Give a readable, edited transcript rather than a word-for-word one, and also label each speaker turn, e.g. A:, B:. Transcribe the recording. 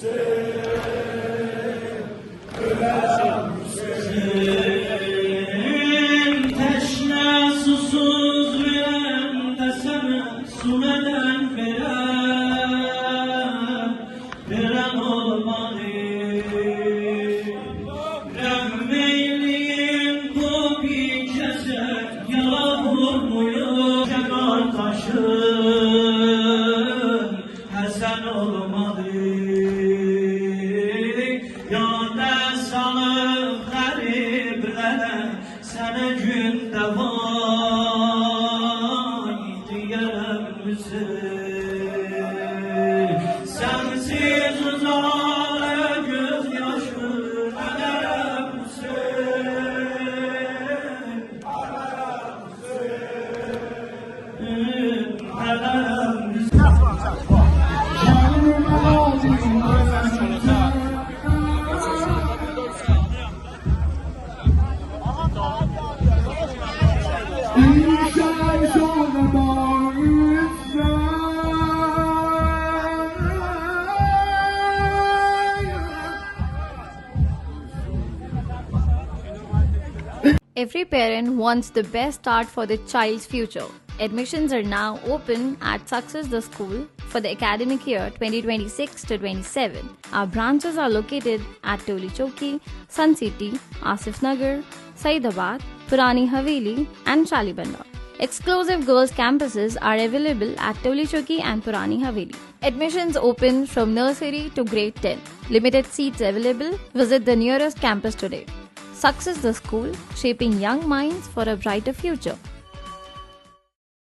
A: Teşne susuz veren desene sumeden veren olmadı. Remmeyliğin bu bir ceset yala vurmuyor. Kemal taşın Hasan olmadı. Ya destanı gariblere sana günde vay diyerem misin? Sensiz uzağlara gözyaşı ederem misin? Ederem misin?
B: Every parent wants the best start for their child's future. Admissions are now open at Success the School for the academic year 2026 to 27. Our branches are located at Toli Choki, Sun City, Asif Nagar, Saidabad, Purani Haveli, and Shalibanda. Exclusive girls' campuses are available at Toli Choki and Purani Haveli. Admissions open from nursery to grade 10. Limited seats available. Visit the nearest campus today. Success the School, shaping young minds for a brighter future.